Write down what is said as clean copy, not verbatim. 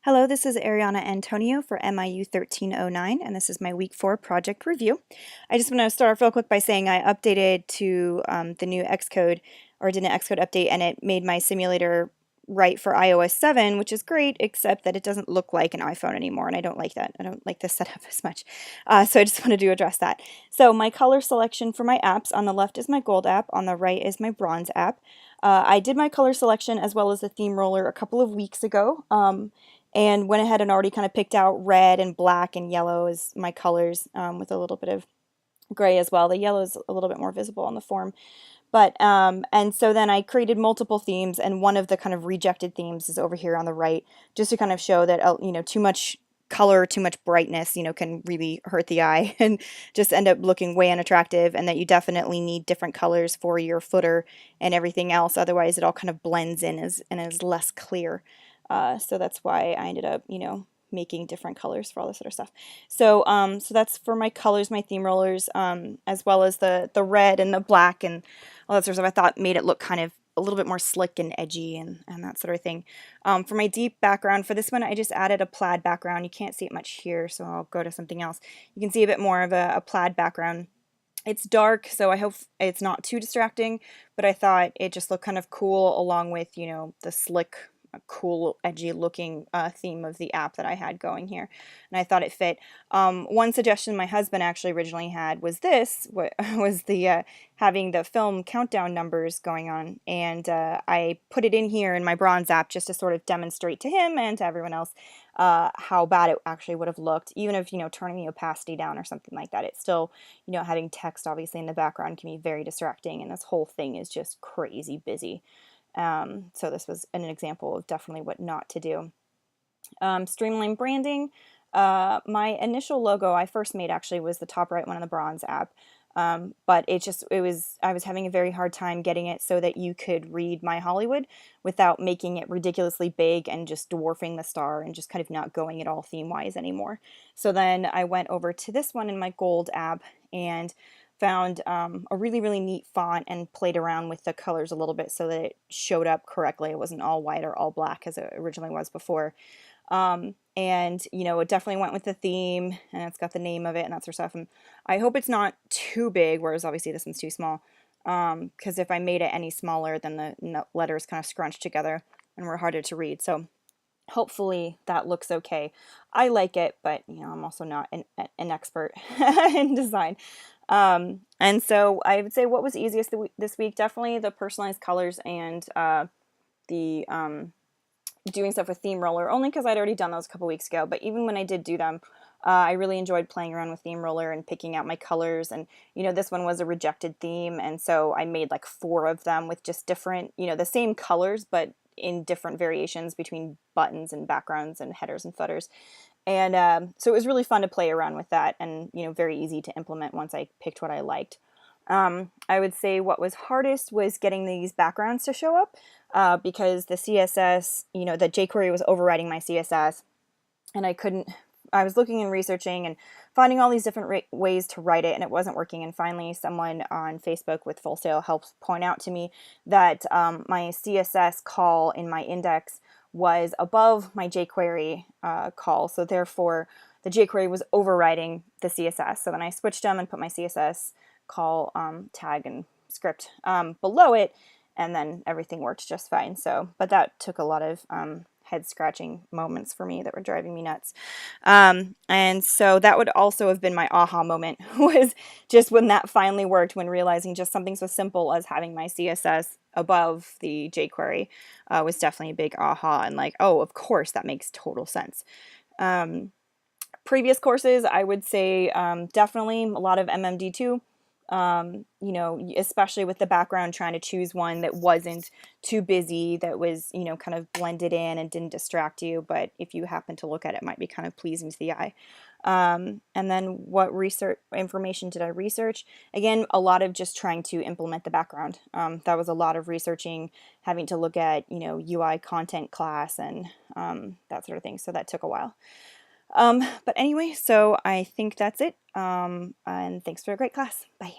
Hello, this is Ariana Antonio for MIU 1309, and this is my week 4 project review. I just want to start off real quick by saying I updated to the new Xcode, or did an Xcode update, and it made my simulator right for iOS 7, which is great, except that it doesn't look like an iPhone anymore, and I don't like that. I don't like this setup as much. So I just wanted to address that. So my color selection for my apps, on the left is my gold app, on the right is my bronze app. I did my color selection as well as the theme roller a couple of weeks ago. And went ahead and already kind of picked out red and black and yellow as my colors, with a little bit of gray as well. The yellow is a little bit more visible on the form. And so then I created multiple themes, and one of the kind of rejected themes is over here on the right, just to kind of show that, too much color, too much brightness, can really hurt the eye and just end up looking way unattractive, and that you definitely need different colors for your footer and everything else. Otherwise, it all kind of blends in and is less clear. So that's why I ended up, making different colors for all this sort of stuff. So that's for my colors, my theme rollers, as well as the red and the black and all that sort of stuff. I thought made it look kind of a little bit more slick and edgy and that sort of thing. For my deep background, for this one, I just added a plaid background. You can't see it much here, so I'll go to something else. You can see a bit more of a plaid background. It's dark, so I hope it's not too distracting, but I thought it just looked kind of cool along with, the slick, cool, edgy looking theme of the app that I had going here, and I thought it fit. One suggestion my husband actually originally had was was the having the film countdown numbers going on, and I put it in here in my bronze app just to sort of demonstrate to him and to everyone else how bad it actually would have looked, even if, turning the opacity down or something like that. It's still, having text obviously in the background can be very distracting, and this whole thing is just crazy busy. So this was an example of definitely what not to do. Streamline branding. My initial logo I first made actually was the top right one on the bronze app. But I was having a very hard time getting it so that you could read My Hollywood without making it ridiculously big and just dwarfing the star and just kind of not going at all theme-wise anymore. So then I went over to this one in my gold app and found a really, really neat font and played around with the colors a little bit so that it showed up correctly. It wasn't all white or all black as it originally was before. And, it definitely went with the theme, and it's got the name of it and that sort of stuff. And I hope it's not too big, whereas obviously this one's too small. Because if I made it any smaller, then the letters kind of scrunched together and were harder to read. So hopefully that looks okay. I like it, but, I'm also not an expert in design. And so I would say what was easiest this week, definitely the personalized colors and the doing stuff with theme roller, only because I'd already done those a couple weeks ago. But even when I did do them, I really enjoyed playing around with theme roller and picking out my colors. And this one was a rejected theme, and so I made like 4 of them with just different, the same colors but in different variations between buttons and backgrounds and headers and footers. And so it was really fun to play around with that, and very easy to implement once I picked what I liked. I would say what was hardest was getting these backgrounds to show up, because the CSS, the jQuery was overriding my CSS, and I was looking and researching and finding all these different ways to write it, and it wasn't working. And finally, someone on Facebook with Full Sail helped point out to me that my CSS call in my index was above my jQuery call, so therefore the jQuery was overriding the CSS. So then I switched them and put my CSS call tag and script below it, and then everything worked just fine. But that took a lot of head scratching moments for me that were driving me nuts. And so that would also have been my aha moment, was just when that finally worked, when realizing just something so simple as having my CSS above the jQuery was definitely a big aha, and like, oh, of course, that makes total sense. Previous courses, I would say definitely a lot of MMD2. Especially with the background, trying to choose one that wasn't too busy, that was, kind of blended in and didn't distract you, but if you happen to look at it, might be kind of pleasing to the eye. And then what research information did I research? Again, a lot of just trying to implement the background. That was a lot of researching, having to look at, UI content class and that sort of thing. So that took a while. But anyway, so I think that's it. And thanks for a great class. Bye.